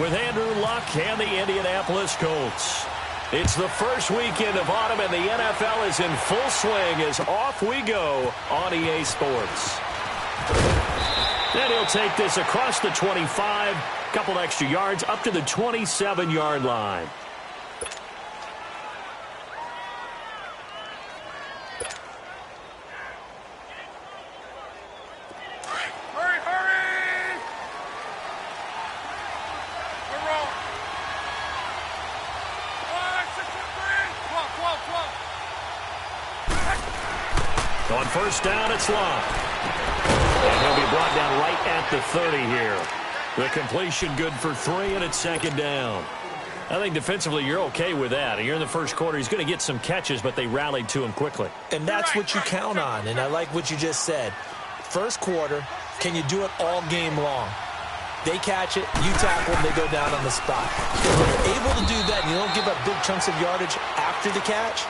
with Andrew Luck and the Indianapolis Colts. It's the first weekend of autumn, and the NFL is in full swing as off we go on EA Sports. Then he'll take this across the 25, couple extra yards up to the 27-yard line. On first down, it's Luck. And he'll be brought down right at the 30 here. The completion good for 3, and it's second down. I think defensively you're okay with that. You're in the first quarter. He's going to get some catches, but they rallied to him quickly. And that's what you count on, and I like what you just said. First quarter, can you do it all game long? They catch it, you tackle them, they go down on the spot. If you're able to do that and you don't give up big chunks of yardage after the catch,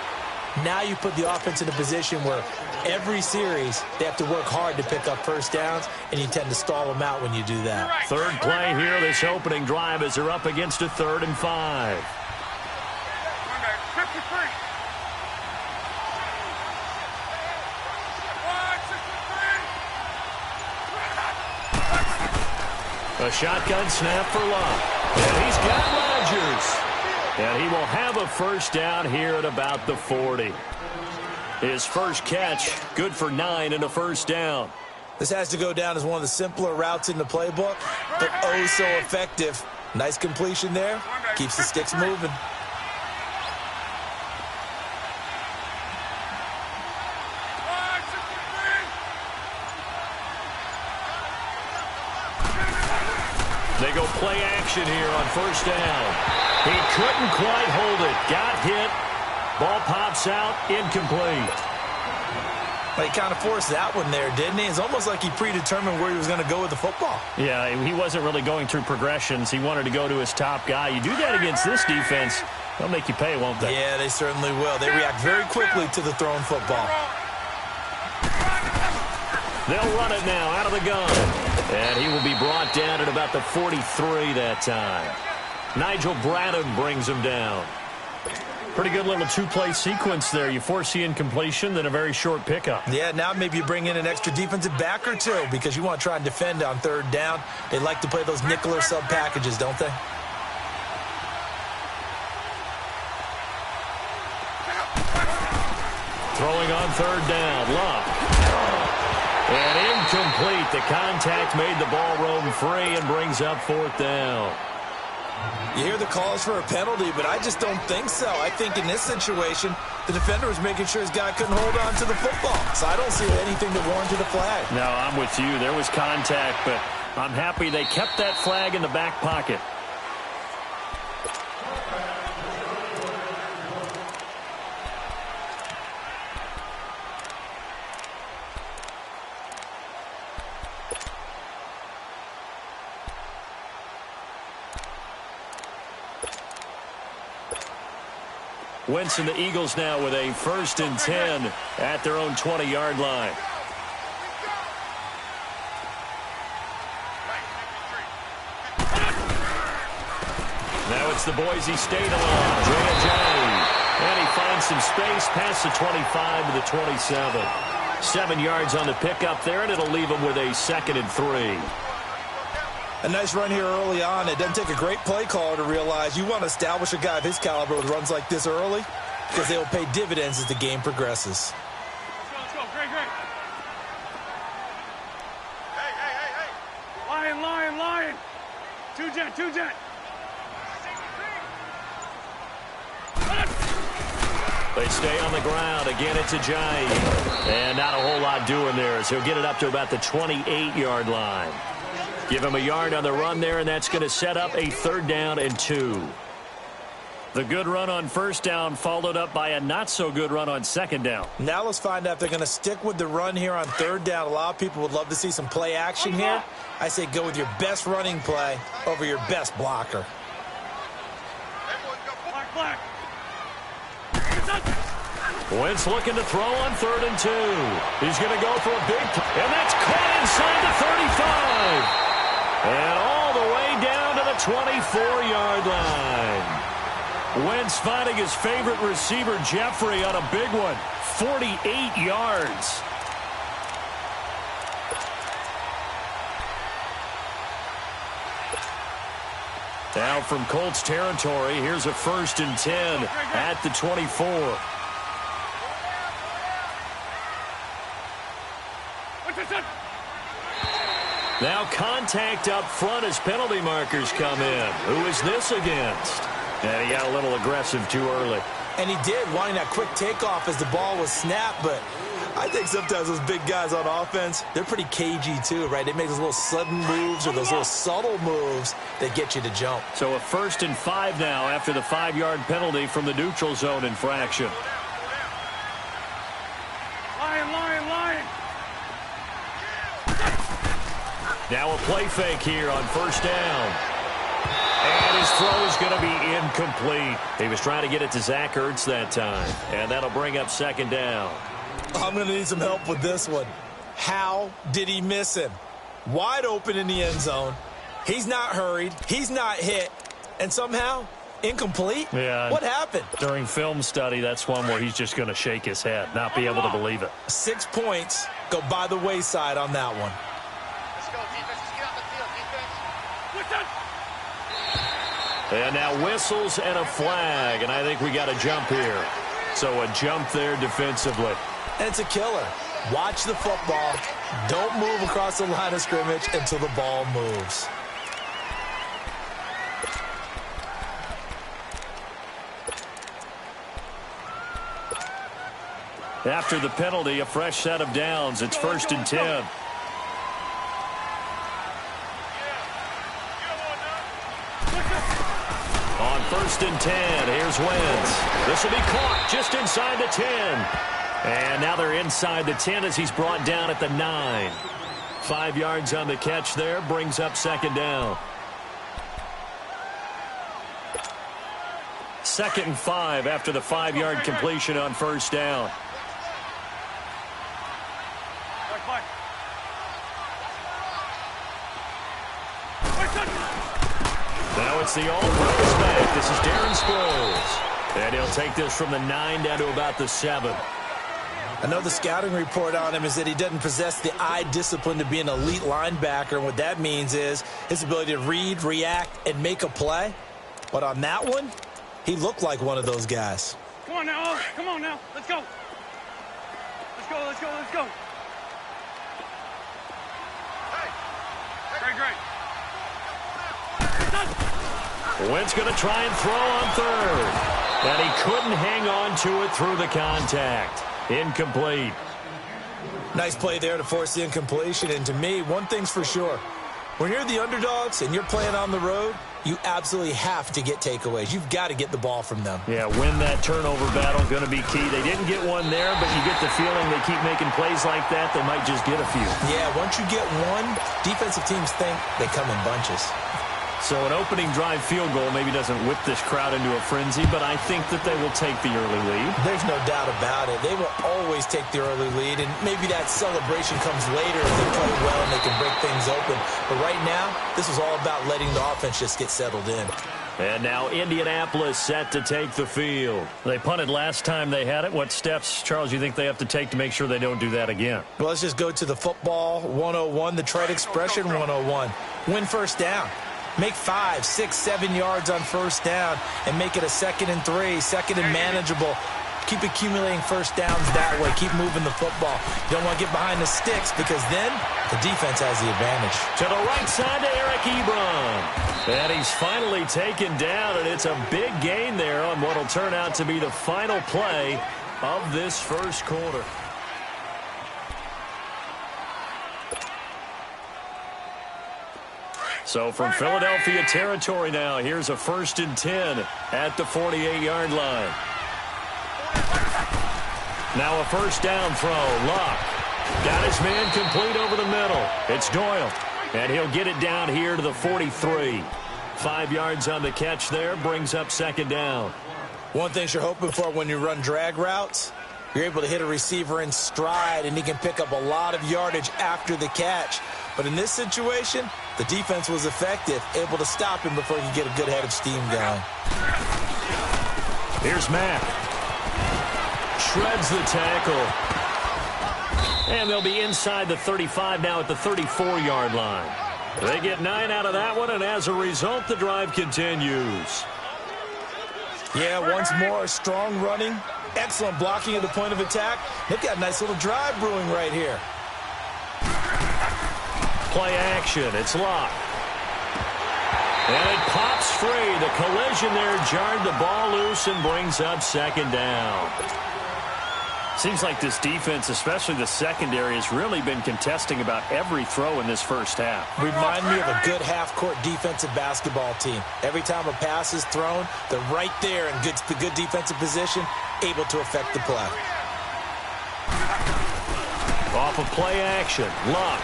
now you put the offense in a position where every series they have to work hard to pick up first downs, and you tend to stall them out when you do that. Third play here, this opening drive, as they're up against a 3rd and 5. A shotgun snap for Luck. And he's got Rodgers. And he will have a first down here at about the 40. His first catch, good for 9 and a first down. This has to go down as one of the simpler routes in the playbook, but oh so effective. Nice completion there. Keeps the sticks moving. They go play action here on first down. He couldn't quite hold it. Got hit. Ball pops out. Incomplete. Well, he kind of forced that one there, didn't he? It's almost like he predetermined where he was going to go with the football. Yeah, he wasn't really going through progressions. He wanted to go to his top guy. You do that against this defense, they'll make you pay, won't they? Yeah, they certainly will. They react very quickly to the thrown football. They'll run it now out of the gun. And he will be brought down at about the 43 that time. Nigel Bradham brings him down. Pretty good little two-play sequence there. You force the incompletion, then a very short pickup. Yeah, now maybe you bring in an extra defensive back or two because you want to try and defend on third down. They like to play those nickel or sub packages, don't they? Throwing on third down, Luck. And incomplete. The contact made the ball roam free and brings up 4th down. You hear the calls for a penalty, but I just don't think so. I think in this situation, the defender was making sure his guy couldn't hold on to the football. So I don't see anything that warranted a flag. No, I'm with you. There was contact, but I'm happy they kept that flag in the back pocket. Wentz and the Eagles now with a 1st and 10 at their own 20-yard line. Now it's the Boise State alone. J&J. And he finds some space past the 25 to the 27. 7 yards on the pickup there, and it'll leave him with a 2nd and 3. A nice run here early on. It doesn't take a great play caller to realize you want to establish a guy of his caliber with runs like this early because they will pay dividends as the game progresses. Let's go. Great. Hey. Lion. Two jet. They stay on the ground. Again, it's Ajayi. And not a whole lot doing there as he'll get it up to about the 28-yard line. Give him a yard on the run there, and that's going to set up a 3rd down and 2. The good run on first down followed up by a not-so-good run on 2nd down. Now let's find out if they're going to stick with the run here on 3rd down. A lot of people would love to see some play action here. I say go with your best running play over your best blocker. Black. Wentz looking to throw on 3rd and 2. He's going to go for a big, and that's caught inside the 35. And all the way down to the the 24-yard line. Wentz finding his favorite receiver, Jeffrey, on a big one. 48 yards. Now from Colts territory, here's a 1st and 10 at the 24. Now contact up front as penalty markers come in. Who is this against? And he got a little aggressive too early. And he did, wanting that quick takeoff as the ball was snapped, but I think sometimes those big guys on offense, they're pretty cagey too, right? They make those little sudden moves or those little subtle moves that get you to jump. So a 1st and 5 now after the 5-yard penalty from the neutral zone infraction. Lion. Now a play fake here on 1st down. And his throw is going to be incomplete. He was trying to get it to Zach Ertz that time. And that'll bring up 2nd down. I'm going to need some help with this one. How did he miss him? Wide open in the end zone. He's not hurried. He's not hit. And somehow, incomplete? Yeah. What happened? During film study, that's one where he's just going to shake his head, not be able to believe it. 6 points go by the wayside on that one. Let's go, defense. Let's get out the field, defense. Listen. And now whistles and a flag, and I think we got a jump here. So a jump there defensively. And it's a killer. Watch the football. Don't move across the line of scrimmage until the ball moves. After the penalty, a fresh set of downs. It's 1st and 10. On 1st and 10, here's Wentz. This will be caught just inside the 10. And now they're inside the 10 as he's brought down at the 9. 5 yards on the catch there, brings up 2nd down. 2nd and 5 after the 5-yard completion on 1st down. Now it's the all-pros back. This is Darren Sproles. And he'll take this from the 9 down to about the 7. I know the scouting report on him is that he doesn't possess the eye discipline to be an elite linebacker. And what that means is his ability to read, react, and make a play. But on that one, he looked like one of those guys. Come on now. Come on now. Let's go. Let's go. Great. Wentz going to try and throw on 3rd. And he couldn't hang on to it through the contact. Incomplete. Nice play there to force the incompletion. And to me, one thing's for sure. When you're the underdogs and you're playing on the road, you absolutely have to get takeaways. You've got to get the ball from them. Yeah, win that turnover battle, going to be key. They didn't get one there, but you get the feeling they keep making plays like that, they might just get a few. Yeah, once you get one, defensive teams think they come in bunches. So an opening drive field goal maybe doesn't whip this crowd into a frenzy, but I think that they will take the early lead. There's no doubt about it. They will always take the early lead, and maybe that celebration comes later as they play well and they can break things open. But right now, this is all about letting the offense just get settled in. And now Indianapolis set to take the field. They punted last time they had it. What steps, Charles, you think they have to take to make sure they don't do that again? Well, let's just go to the football 101, the trade expression 101. Win 1st down. Make 5, 6, 7 yards on 1st down and make it a 2nd and 3, 2nd and manageable. Keep accumulating 1st downs that way. Keep moving the football. You don't want to get behind the sticks because then the defense has the advantage. To the right side to Eric Ebron. And he's finally taken down, and it's a big gain there on what will turn out to be the final play of this 1st quarter. So from Philadelphia territory now, here's a 1st and 10 at the 48-yard line. Now a 1st down throw. Luck got his man complete over the middle. It's Doyle, and he'll get it down here to the 43. 5 yards on the catch there, brings up 2nd down. One thing you're hoping for when you run drag routes, you're able to hit a receiver in stride, and he can pick up a lot of yardage after the catch. But in this situation, The defense was effective, able to stop him before he could get a good head of steam going. Here's Mack. Shreds the tackle. And they'll be inside the 35 now at the 34-yard line. They get 9 out of that one, and as a result, the drive continues. Yeah, once more, strong running, excellent blocking at the point of attack. They've got a nice little drive brewing right here. Play action. It's locked. And it pops free. The collision there jarred the ball loose and brings up second down. Seems like this defense, especially the secondary, has really been contesting about every throw in this first half. Remind me of a good half-court defensive basketball team. Every time a pass is thrown, they're right there in good defensive position, able to affect the play. Off of play action. Luck.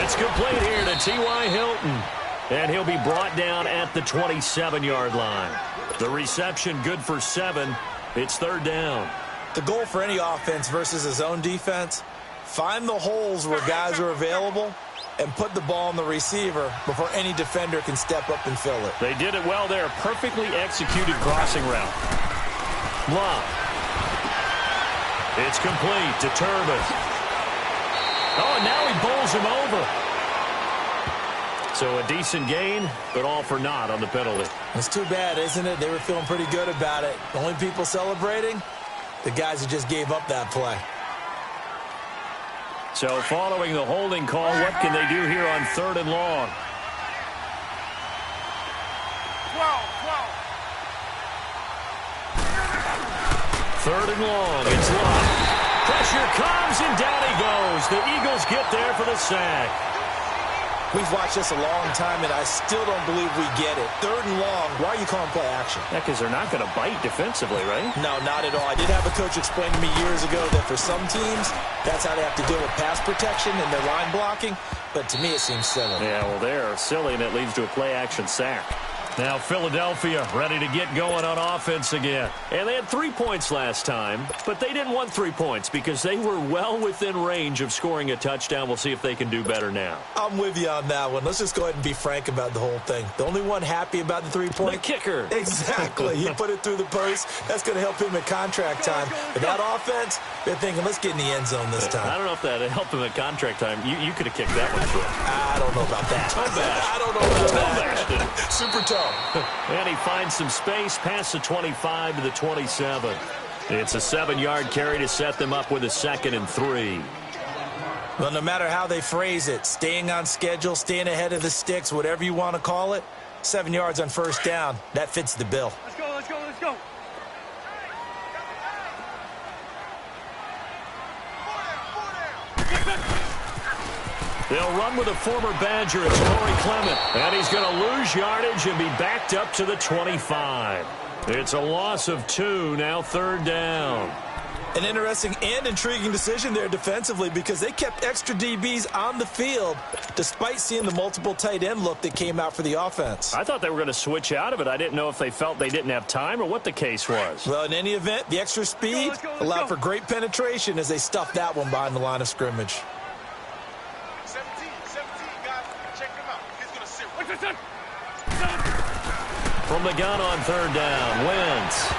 It's complete here to T.Y. Hilton. And he'll be brought down at the 27-yard line. The reception good for 7. It's third down. The goal for any offense versus his own defense, find the holes where guys are available and put the ball on the receiver before any defender can step up and fill it. They did it well there. Perfectly executed crossing route. Lock. It's complete to Turbin. Oh, and now he bowls him over. So a decent gain, but all for naught on the penalty. It's too bad, isn't it? They were feeling pretty good about it. The only people celebrating, the guys who just gave up that play. So following the holding call, what can they do here on 3rd and long? 3rd and long. It's locked. Pressure comes, and down he goes. The Eagles get there for the sack. We've watched this a long time, and I still don't believe we get it. 3rd and long. Why are you calling play action? Yeah, because they're not going to bite defensively, right? No, not at all. I did have a coach explain to me years ago that for some teams, that's how they have to deal with pass protection and their line blocking. But to me, it seems silly. Yeah, well, they're silly, and it leads to a play action sack. Now Philadelphia ready to get going on offense again. And they had 3 points last time, but they didn't want 3 points because they were well within range of scoring a touchdown. We'll see if they can do better now. I'm with you on that one. Let's just go ahead and be frank about the whole thing. The only one happy about the 3-point? The kicker. Exactly. He put it through the post. That's going to help him at contract time. But that offense, they're thinking, let's get in the end zone this time. I don't know if that helped him at contract time. You could have kicked that one through. I don't know about that. I don't know about that. Super toe. And he finds some space past the 25 to the 27. It's a 7-yard carry to set them up with a 2nd and 3. Well, no matter how they phrase it, staying on schedule, staying ahead of the sticks, whatever you want to call it, 7 yards on 1st down, that fits the bill. Let's go, let's go, let's go. They'll run with a former Badger. It's Corey Clement. And he's going to lose yardage and be backed up to the 25. It's a loss of 2, now 3rd down. An interesting and intriguing decision there defensively because they kept extra DBs on the field despite seeing the multiple tight end look that came out for the offense. I thought they were going to switch out of it. I didn't know if they felt they didn't have time or what the case was. Well, in any event, the extra speed allowed for great penetration as they stuffed that one behind the line of scrimmage. From the gun on 3rd down, Wentz.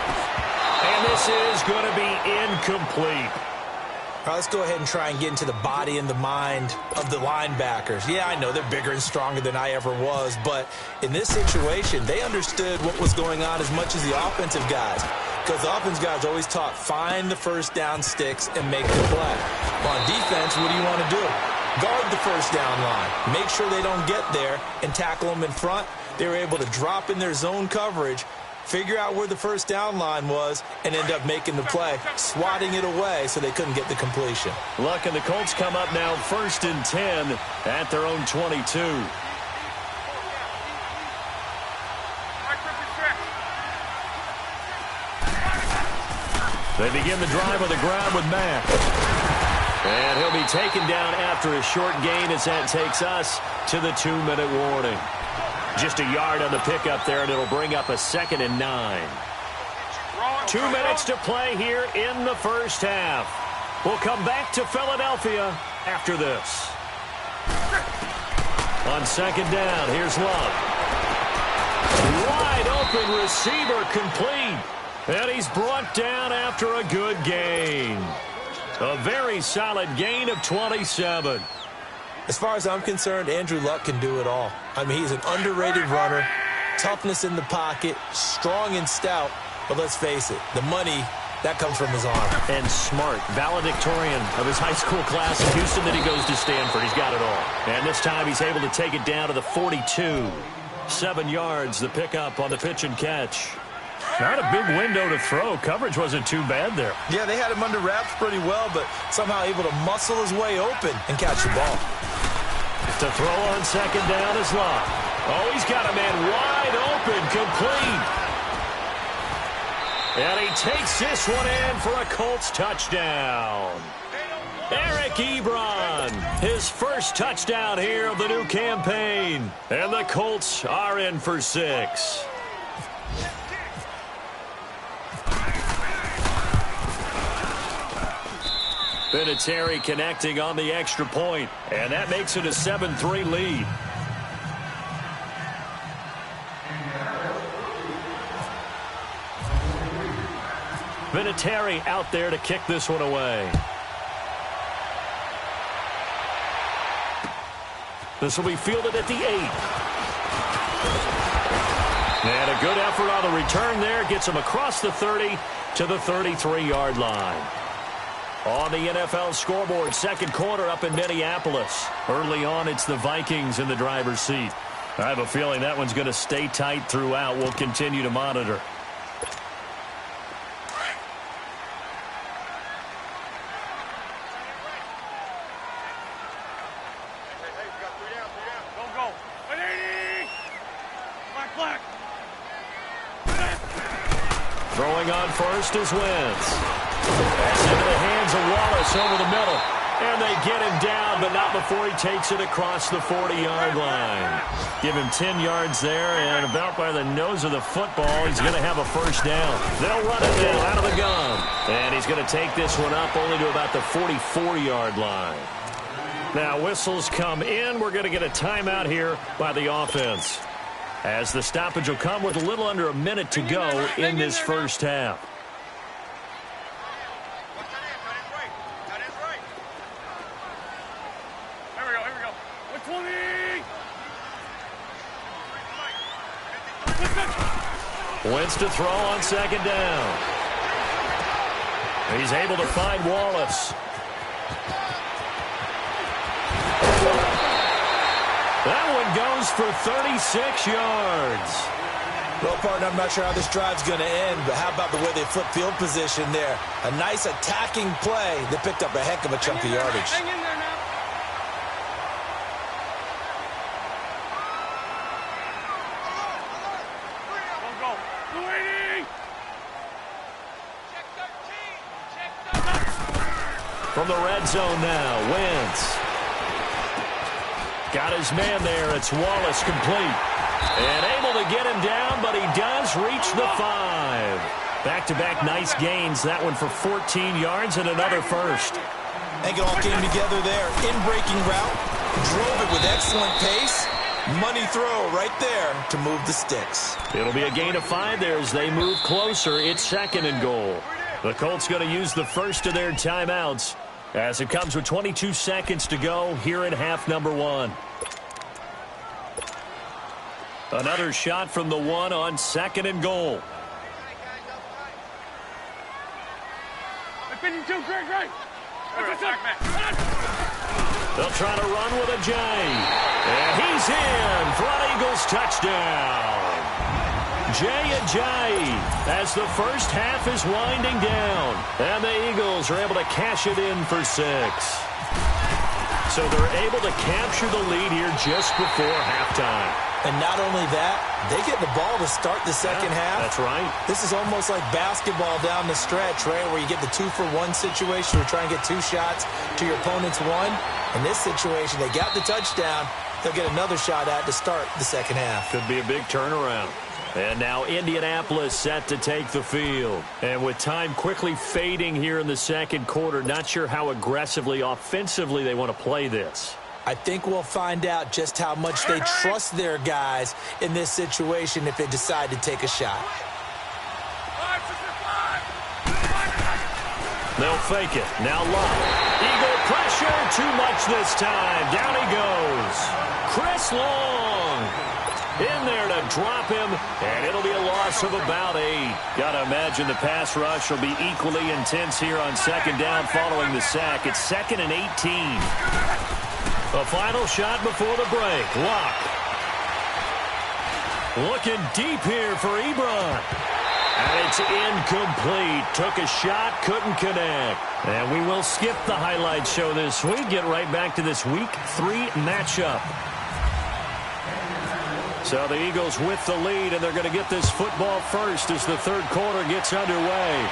And this is going to be incomplete. All right, let's go ahead and try and get into the body and the mind of the linebackers. Yeah, I know they're bigger and stronger than I ever was, but in this situation, they understood what was going on as much as the offensive guys. Because the offensive guys always taught, find the 1st down sticks and make the play. Well, on defense, what do you want to do? Guard the 1st down line. Make sure they don't get there and tackle them in front. They were able to drop in their zone coverage, figure out where the 1st down line was, and end up making the play, swatting it away so they couldn't get the completion. Luck and the Colts come up now 1st and 10 at their own 22. They begin the drive on the ground with Mack. And he'll be taken down after a short gain as that takes us to the 2-minute warning. Just a yard on the pickup there, and it'll bring up a 2nd and 9. 2 minutes to play here in the first half. We'll come back to Philadelphia after this. On second down, here's Love. Wide open receiver complete. And he's brought down after a good gain. A very solid gain of 27. As far as I'm concerned, Andrew Luck can do it all. I mean, he's an underrated runner, toughness in the pocket, strong and stout. But let's face it, the money, that comes from his arm. And smart, valedictorian of his high school class in Houston. Then he goes to Stanford. He's got it all. And this time he's able to take it down to the 42. 7 yards, the pickup on the pitch and catch. Not a big window to throw. Coverage wasn't too bad there. Yeah, they had him under wraps pretty well, but somehow able to muscle his way open and catch the ball. To throw on second down is Love. Oh, he's got a man wide open, complete. And he takes this one in for a Colts touchdown. Eric Ebron, his first touchdown here of the new campaign. And the Colts are in for 6. Vinatieri connecting on the extra point, and that makes it a 7-3 lead. Vinatieri out there to kick this one away. This will be fielded at the 8. And a good effort on the return there. Gets him across the 30 to the 33-yard line. On the NFL scoreboard, second quarter up in Minneapolis. Early on, it's the Vikings in the driver's seat. I have a feeling that one's going to stay tight throughout. We'll continue to monitor. Throwing on first is Wentz. Pass into the hands of Wallace over the middle. And they get him down, but not before he takes it across the 40-yard line. Give him 10 yards there, and about by the nose of the football, he's going to have a first down. They'll run it now out of the gun. And he's going to take this one up only to about the 44-yard line. Now, whistles come in. We're going to get a timeout here by the offense, as the stoppage will come with a little under a minute to go in this first half. Wentz to throw on second down. He's able to find Wallace. That one goes for 36 yards. Well, partner, I'm not sure how this drive's going to end, but how about the way they flip field position there? A nice attacking play that picked up a heck of a chunk of yardage. Hang in there now. From the red zone now, Wentz. Got his man there. It's Wallace complete. And able to get him down, but he does reach the 5. Back-to-back nice gains. That one for 14 yards and another first. I think it all came together there. In-breaking route. Drove it with excellent pace. Money throw right there to move the sticks. It'll be a gain of 5 there as they move closer. It's second and goal. The Colts going to use the first of their timeouts as it comes with 22 seconds to go here in half number 1. Another shot from the 1 on second and goal. Great. They'll try to run with a J. And he's in for an Eagles touchdown. Jay Ajayi as the first half is winding down. And the Eagles are able to cash it in for 6. So they're able to capture the lead here just before halftime. And not only that, they get the ball to start the second half. That's right. This is almost like basketball down the stretch, right, where you get the 2-for-1 situation. You're trying to get 2 shots to your opponent's 1. In this situation, they got the touchdown. They'll get another shot at to start the second half. Could be a big turnaround. And now Indianapolis set to take the field. And with time quickly fading here in the second quarter, not sure how aggressively, offensively they want to play this. I think we'll find out just how much they trust their guys in this situation if they decide to take a shot. They'll fake it. Now Locke. Eagle pressure. Too much this time. Down he goes. Chris Long in there to drop him, and it'll be a loss of about 8. Got to imagine the pass rush will be equally intense here on second down following the sack. It's 2nd and 18. A final shot before the break. Locke. Looking deep here for Ebron. And it's incomplete. Took a shot, couldn't connect. And we will skip the highlight show this week. Get right back to this Week 3 matchup. So the Eagles with the lead, and they're going to get this football first as the third quarter gets underway.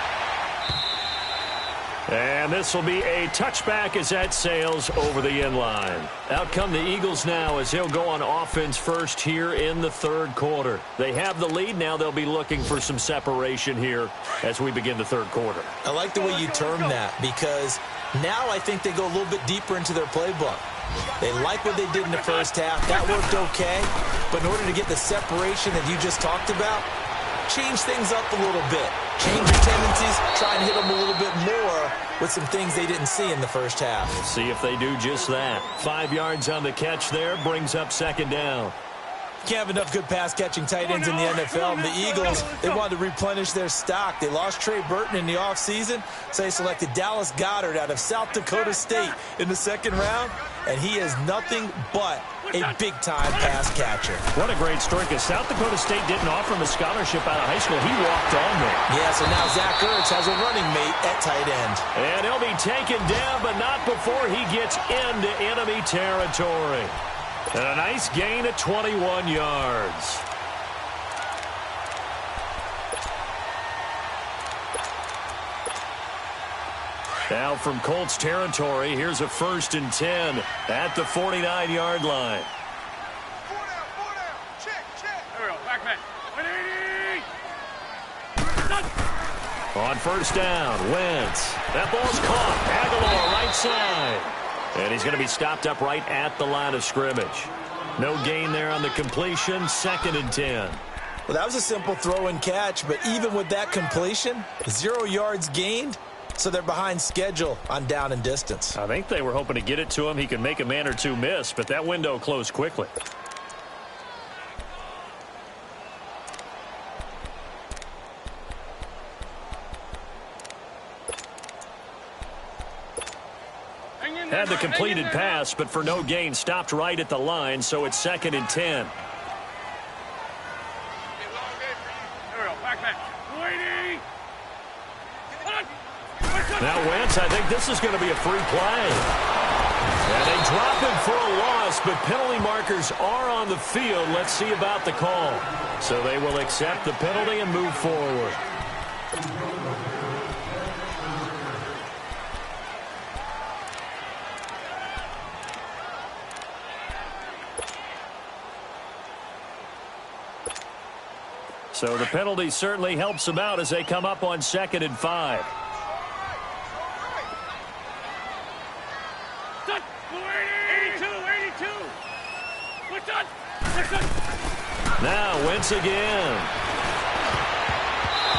And this will be a touchback as that sails over the end line. Out come the Eagles now as they'll go on offense first here in the third quarter. They have the lead now. They'll be looking for some separation here as we begin the third quarter. I like the way you term that because now I think they go a little bit deeper into their playbook. They like what they did in the first half. That worked okay. But in order to get the separation that you just talked about, change things up a little bit. Change your tendencies. Try and hit them a little bit more with some things they didn't see in the first half. We'll see if they do just that. 5 yards on the catch there. Brings up second down. Can't have enough good pass-catching tight ends in the NFL. And the Eagles, they wanted to replenish their stock. They lost Trey Burton in the offseason, so they selected Dallas Goedert out of South Dakota State in the second round, and he is nothing but a big-time pass catcher. What a great story, because South Dakota State didn't offer him a scholarship out of high school. He walked on there. Yeah, so now Zach Ertz has a running mate at tight end. And he'll be taken down, but not before he gets into enemy territory. And a nice gain of 21 yards. Now from Colts territory, here's a 1st and 10 at the 49-yard line. 4 down. Check. There we go. Back man. 180. On 1st down, Wentz. That ball's caught. Aguilar right side. And he's going to be stopped up right at the line of scrimmage. No gain there on the completion. 2nd and 10. Well, that was a simple throw and catch, but even with that completion, 0 yards gained, so they're behind schedule on down and distance. I think they were hoping to get it to him. He could make a man or two miss, but that window closed quickly. Had the completed pass, but for no gain, stopped right at the line, so it's 2nd and 10. There we go. Back man. 180. Now Wentz, I think this is going to be a free play. And they drop him for a loss, but penalty markers are on the field. Let's see about the call. So they will accept the penalty and move forward. So the penalty certainly helps them out as they come up on 2nd and 5. Done. 82. What's done? Now Wentz again.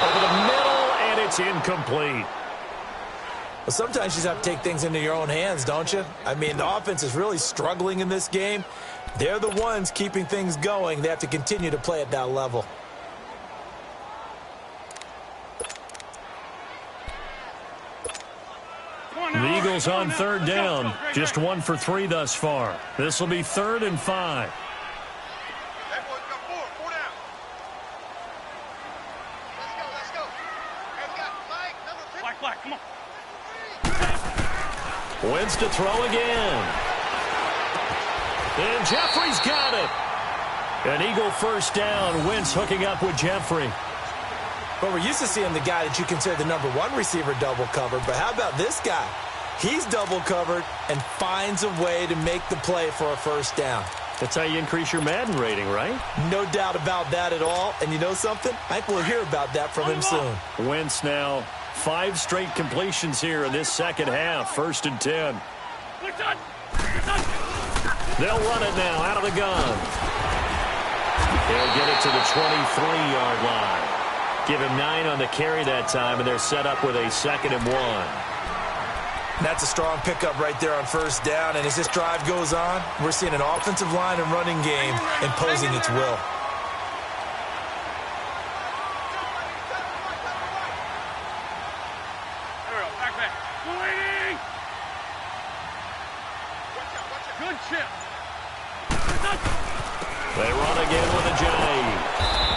Over the middle, and it's incomplete. Well, sometimes you just have to take things into your own hands, don't you? I mean, the offense is really struggling in this game. They're the ones keeping things going. They have to continue to play at that level. The Eagles on 3rd down. Just 1 for 3 thus far. This will be 3rd and 5. That boy's got 4 down. Let's go. Hey, we got flag number 50. Black, come on. Wentz to throw again. And Jeffrey's got it. An Eagle 1st down. Wentz hooking up with Jeffrey. Well, we're used to seeing the guy that you consider the number 1 receiver double covered, but how about this guy? He's double covered and finds a way to make the play for a 1st down. That's how you increase your Madden rating, right? No doubt about that at all. And you know something? I think we'll hear about that from him soon. Wentz now 5 straight completions here in this second half. 1st and 10. We're done. They'll run it now out of the gun. They'll get it to the 23-yard line. Give him 9 on the carry that time, and they're set up with a 2nd and 1. That's a strong pickup right there on first down, and as this drive goes on, we're seeing an offensive line and running game imposing its will. Good chip. They run again with a J.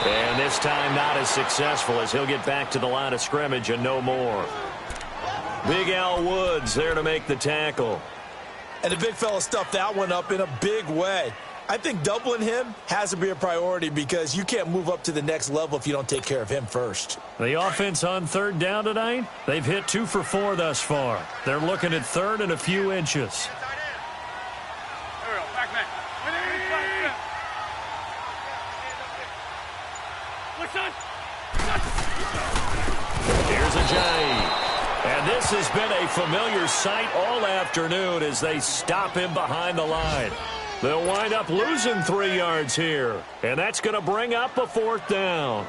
And this time not as successful as he'll get back to the line of scrimmage and no more. Big Al Woods there to make the tackle. And the big fella stuffed that one up in a big way. I think doubling him has to be a priority because you can't move up to the next level if you don't take care of him first. The offense on 3rd down tonight, they've hit 2 for 4 thus far. They're looking at 3rd and a few inches. Here's a J. And this has been a familiar sight all afternoon as they stop him behind the line. They'll wind up losing 3 yards here. And that's going to bring up a 4th down.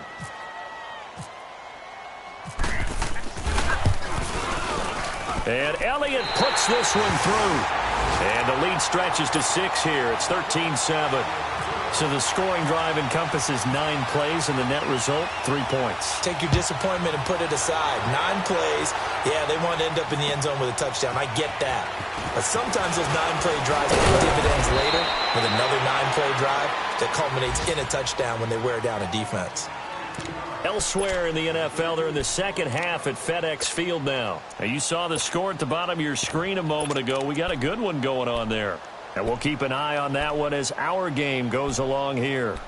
And Elliott puts this one through. And the lead stretches to 6 here. It's 13-7. So the scoring drive encompasses 9 plays, and the net result, 3 points. Take your disappointment and put it aside. 9 plays, yeah, they want to end up in the end zone with a touchdown. I get that. But sometimes those 9-play drives pay dividends later with another 9-play drive that culminates in a touchdown when they wear down a defense. Elsewhere in the NFL, they're in the second half at FedEx Field now. Now, you saw the score at the bottom of your screen a moment ago. We got a good one going on there. And we'll keep an eye on that one as our game goes along here.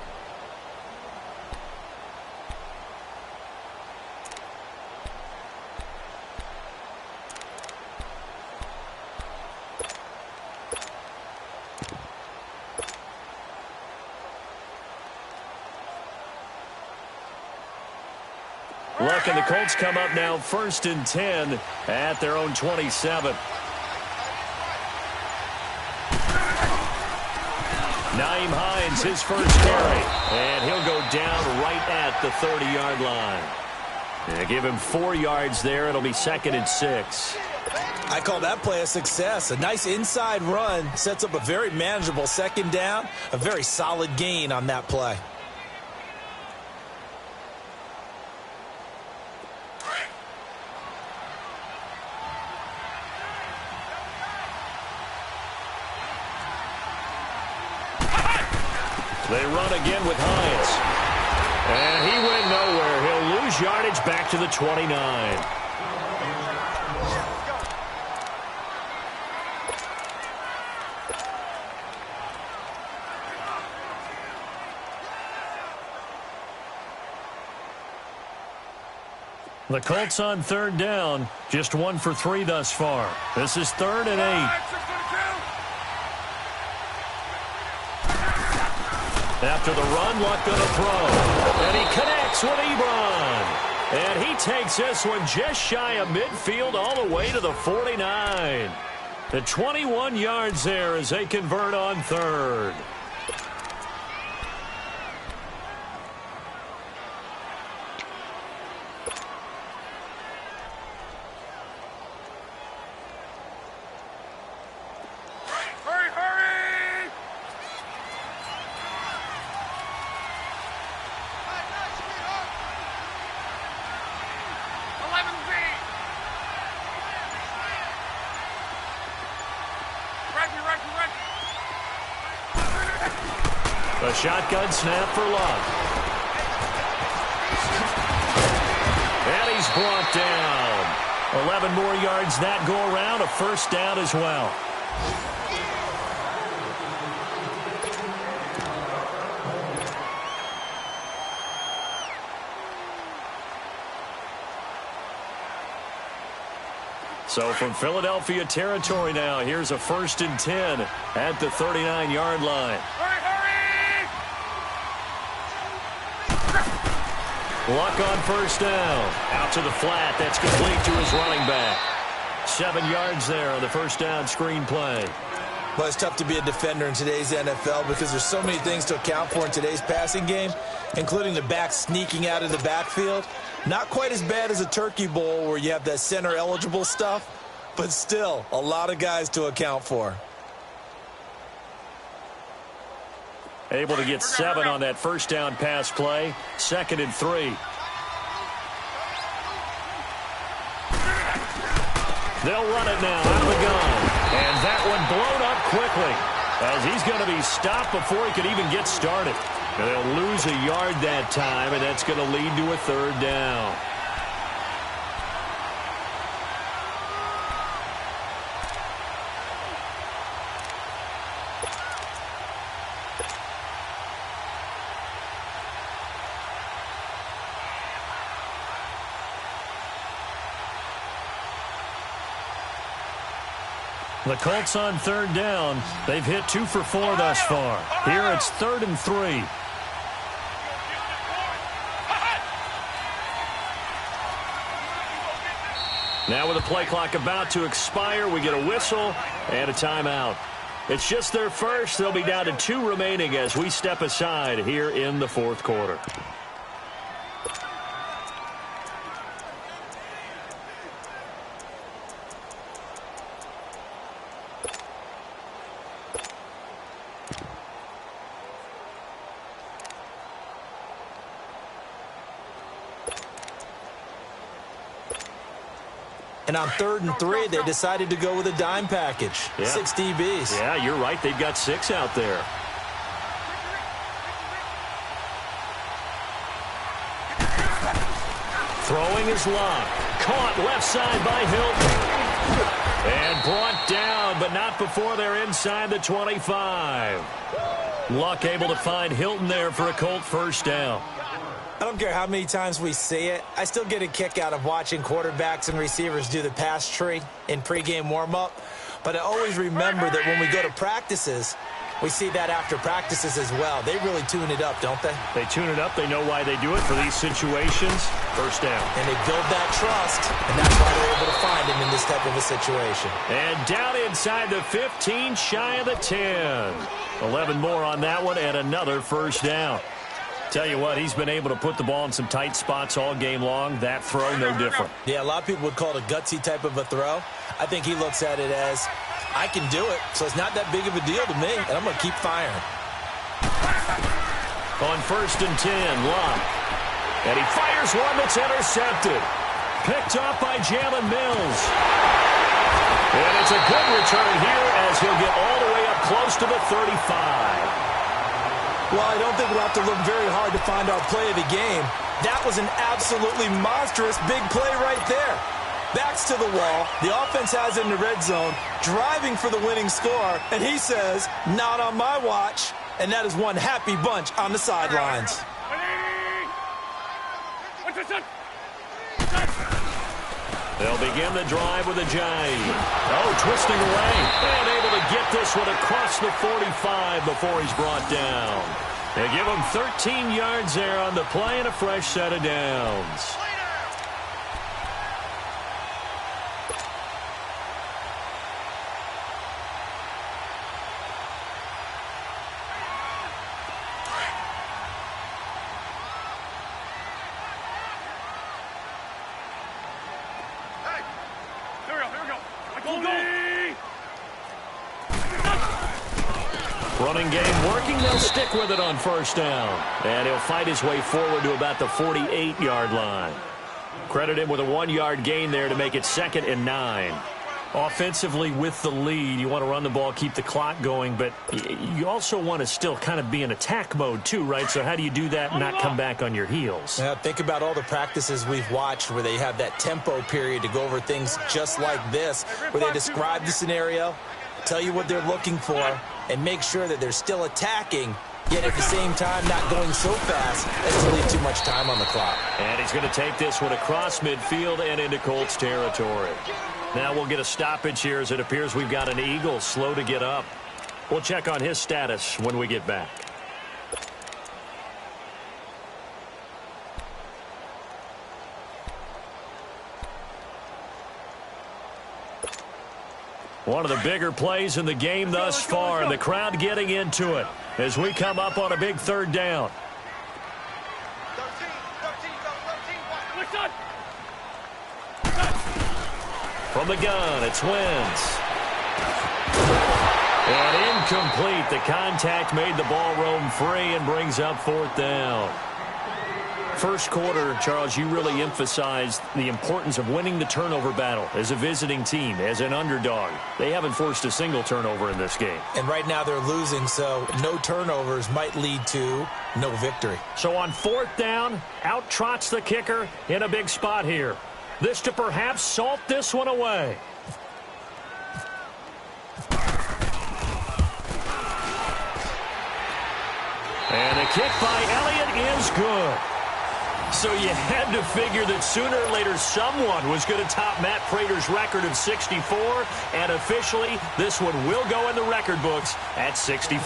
Look, and the Colts come up now 1st and 10 at their own 27. Naeem Hines, his first carry, and he'll go down right at the 30-yard line. And give him 4 yards there. It'll be 2nd and 6. I call that play a success. A nice inside run sets up a very manageable 2nd down, a very solid gain on that play. They run again with Hines. And he went nowhere. He'll lose yardage back to the 29. The Colts on 3rd down, just 1 for 3 thus far. This is 3rd and 8. After the run, Luck going to throw. And he connects with Ebron. And he takes this one just shy of midfield all the way to the 49. The 21 yards there as they convert on 3rd. A shotgun snap for Luck. And he's brought down. 11 more yards that go around, a 1st down as well. So from Philadelphia territory now, here's a 1st and 10 at the 39-yard line. Luck on 1st down. Out to the flat. That's complete to his running back. 7 yards there on the 1st down screen play. Well, it's tough to be a defender in today's NFL because there's so many things to account for in today's passing game, including the back sneaking out of the backfield. Not quite as bad as a turkey bowl where you have that center-eligible stuff, but still a lot of guys to account for. Able to get 7 on that first down pass play. 2nd and 3. They'll run it now out of the gun. And that one blown up quickly as he's going to be stopped before he could even get started. And they'll lose a yard that time, and that's going to lead to a 3rd down. The Colts on 3rd down. They've hit 2 for 4 thus far. Here it's 3rd and 3. Now with the play clock about to expire, we get a whistle and a timeout. It's just their first. They'll be down to 2 remaining as we step aside here in the 4th quarter. And on 3rd and 3, they decided to go with a dime package. Yeah. 6 DBs. Yeah, you're right. They've got 6 out there. Throwing is locked. Caught left side by Hilton. And brought down, but not before they're inside the 25. Luck able to find Hilton there for a Colt first down. I don't care how many times we see it. I still get a kick out of watching quarterbacks and receivers do the pass tree in pregame warm-up. But I always remember that when we go to practices, we see that after practices as well. They really tune it up, don't they? They tune it up. They know why they do it for these situations. First down. And they build that trust, and that's why they're able to find him in this type of a situation. And down inside the 15, shy of the 10. 11 more on that one, and another first down. Tell you what, he's been able to put the ball in some tight spots all game long. That throw, no different. Yeah, a lot of people would call it a gutsy type of a throw. I think he looks at it as, I can do it, so it's not that big of a deal to me, and I'm going to keep firing. On 1st and 10, Locke. And he fires one that's intercepted. Picked off by Jalen Mills. And it's a good return here as he'll get all the way up close to the 35. Well, I don't think we'll have to look very hard to find our play of the game. That was an absolutely monstrous big play right there. Backs to the wall. The offense has it in the red zone, driving for the winning score, and he says, not on my watch. And that is one happy bunch on the sidelines. They'll begin the drive with a jive. Oh, twisting away. And able to get this one across the 45 before he's brought down. They give him 13 yards there on the play and a fresh set of downs. Running game working. They'll stick with it on first down. And he'll fight his way forward to about the 48-yard line. Credit him with a 1-yard gain there to make it 2nd and 9. Offensively with the lead, you want to run the ball, keep the clock going, but you also want to still kind of be in attack mode too, right? So how do you do that and not come back on your heels? Yeah, think about all the practices we've watched where they have that tempo period to go over things just like this, where they describe the scenario, tell you what they're looking for, and make sure that they're still attacking, yet at the same time not going so fast as to leave too much time on the clock. And he's going to take this one across midfield and into Colts territory. Now we'll get a stoppage here as it appears we've got an Eagle slow to get up. We'll check on his status when we get back. One of the bigger plays in the game thus far, and the crowd getting into it as we come up on a big third down. 13, watch the From the gun, it's Wentz. And incomplete. The contact made the ball roam free and brings up fourth down. First quarter, Charles, you really emphasized the importance of winning the turnover battle as a visiting team, as an underdog. They haven't forced a single turnover in this game. And right now they're losing, so no turnovers might lead to no victory. So on fourth down, out trots the kicker in a big spot here. This to perhaps salt this one away. And the kick by Elliott is good. So you had to figure that sooner or later someone was going to top Matt Prater's record of 64, and officially this one will go in the record books at 65.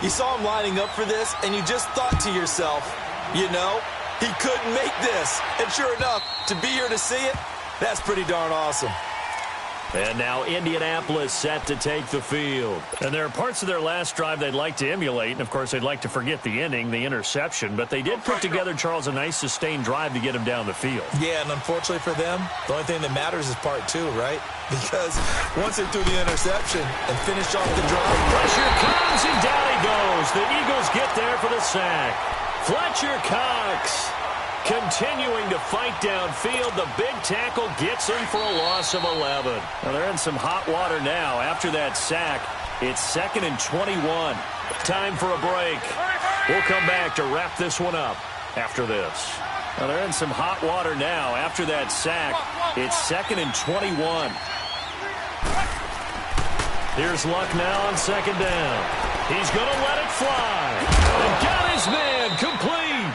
You saw him lining up for this, and you just thought to yourself, you know, he couldn't make this. And sure enough, to be here to see it, that's pretty darn awesome. And now Indianapolis set to take the field. And there are parts of their last drive they'd like to emulate, and of course they'd like to forget the ending, the interception, but they did put together, Charles, a nice sustained drive to get him down the field. Yeah, and unfortunately for them, the only thing that matters is part two, right? Because once they threw the interception and finished off the drive, pressure comes and down he goes. The Eagles get there for the sack. Fletcher Cox continuing to fight downfield. The big tackle gets him for a loss of 11. Now they're in some hot water now. After that sack, it's 2nd and 21. Time for a break. We'll come back to wrap this one up after this. Now they're in some hot water now. After that sack, it's 2nd and 21. Here's Luck now on second down. He's going to let it fly. And got his man complete.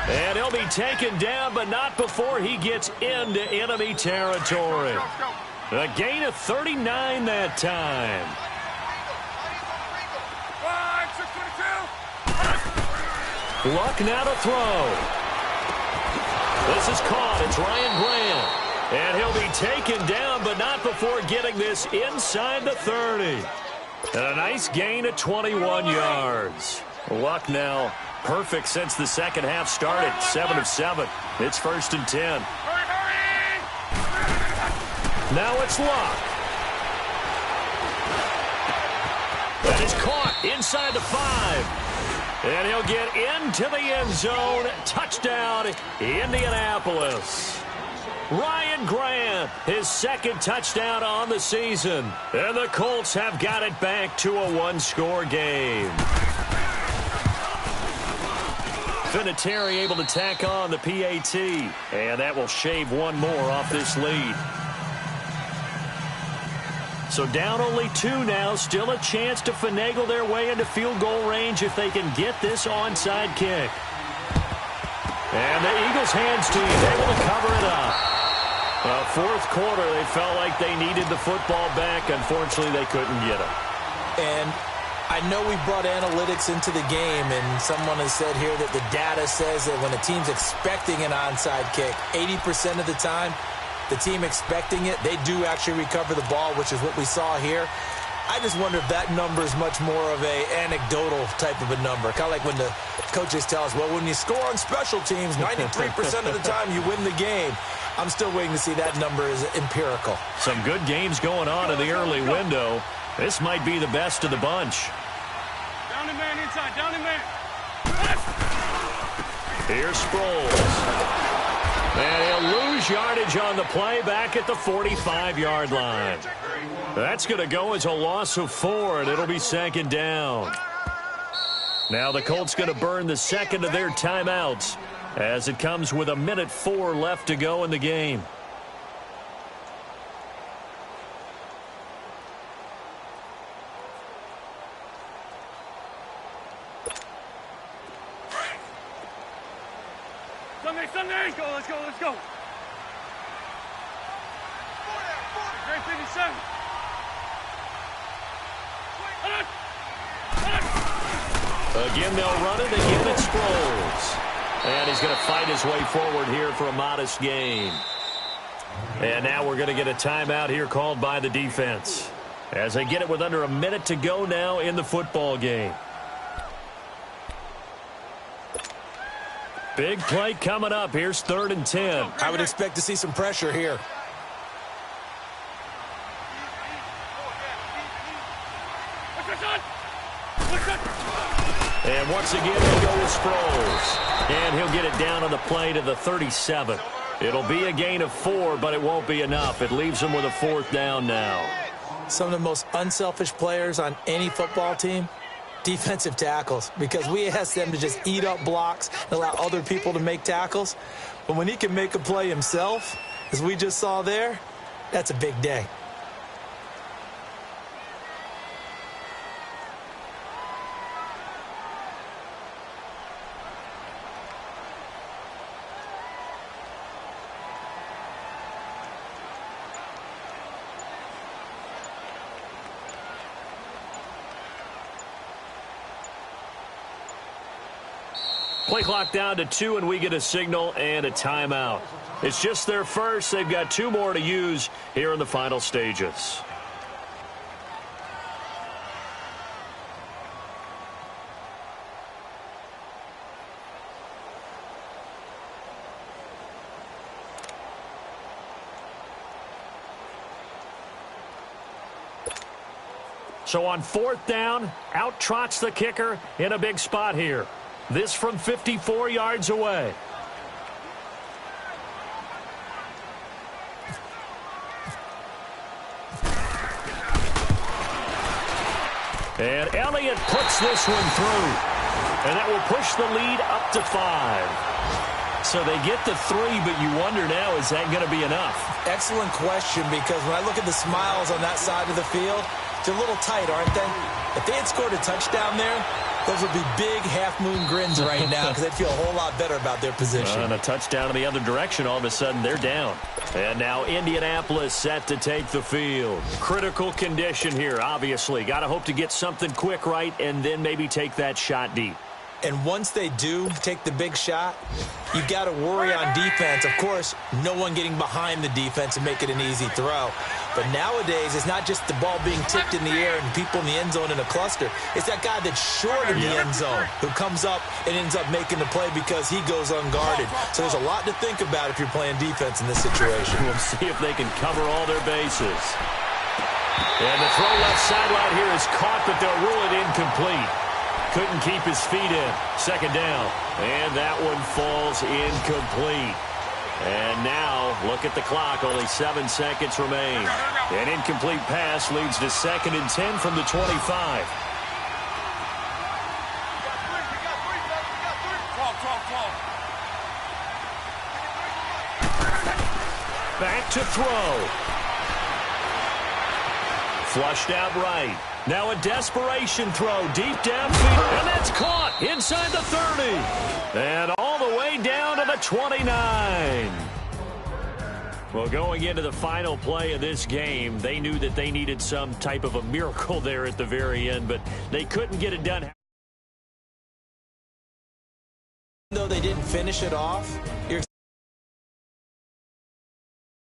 And he'll be taken down, but not before he gets into enemy territory. A gain of 39 that time. Luck now to throw. This is caught. It's Ryan Grant. And he'll be taken down, but not before getting this inside the 30. And a nice gain of 21 yards. Luck now perfect since the second half started. 7 of 7. It's 1st and 10. Now it's Luck. That is caught inside the 5. And he'll get into the end zone. Touchdown, Indianapolis. Ryan Grant, his second touchdown on the season. And the Colts have got it back to a one-score game. Vinatieri able to tack on the PAT. And that will shave one more off this lead. So down only 2 now. Still a chance to finagle their way into field goal range if they can get this onside kick. And the Eagles' hands team able to cover it up. Fourth quarter, they felt like they needed the football back. Unfortunately, they couldn't get it. And I know we brought analytics into the game, and someone has said here that the data says that when a team's expecting an onside kick, 80% of the time, the team expecting it, they do actually recover the ball, which is what we saw here. I just wonder if that number is much more of a anecdotal type of a number. Kind of like when the coaches tell us, well, when you score on special teams, 93% of the time you win the game. I'm still waiting to see that number is empirical. Some good games going on in the early window. This might be the best of the bunch. Down the man inside, down the man. Here's Sproles. And he'll lose yardage on the play back at the 45-yard line. That's going to go as a loss of 4, and it'll be second down. Now the Colts going to burn the second of their timeouts as it comes with 1:04 left to go in the game. Sunday. Let's go. Great 57. Again, they'll run it. Again, it's Sproles. And he's going to fight his way forward here for a modest gain. And now we're going to get a timeout here called by the defense. as they get it with under a minute to go now in the football game. Big play coming up. Here's 3rd and 10. I would expect to see some pressure here. And once again, they go with Sproles. And he'll get it down on the play to the 37. It'll be a gain of 4, but it won't be enough. It leaves them with a 4th down now. Some of the most unselfish players on any football team, defensive tackles, because we ask them to just eat up blocks and allow other people to make tackles. But when he can make a play himself, as we just saw there, that's a big day. Play clock down to 2, and we get a signal and a timeout. It's just their first. They've got 2 more to use here in the final stages. So on 4th down, out trots the kicker in a big spot here. This from 54 yards away. And Elliott puts this one through. And that will push the lead up to 5. So they get the 3, but you wonder now, is that going to be enough? Excellent question, because when I look at the smiles on that side of the field, they're a little tight, aren't they? If they had scored a touchdown there, those would be big half-moon grins right now because they'd feel a whole lot better about their position. And a touchdown in the other direction, all of a sudden they're down. And now Indianapolis set to take the field. Critical condition here, obviously. Got to hope to get something quick right and then maybe take that shot deep. And once they do take the big shot, you've got to worry on defense. Of course, no one getting behind the defense and make it an easy throw. But nowadays, it's not just the ball being tipped in the air and people in the end zone in a cluster. It's that guy that's short in the end zone who comes up and ends up making the play because he goes unguarded. So there's a lot to think about if you're playing defense in this situation. We'll see if they can cover all their bases. And the throw left sideline here is caught, but they'll rule it incomplete. Couldn't keep his feet in. 2nd down. And that one falls incomplete. And now, look at the clock. Only 7 seconds remain. An incomplete pass leads to 2nd and 10 from the 25. Back to throw. Flushed out right. Now a desperation throw deep downfield, and that's caught inside the 30. And all the way down to the 29. Well, going into the final play of this game, they knew that they needed some type of a miracle there at the very end, but they couldn't get it done. Though they didn't finish it off, you're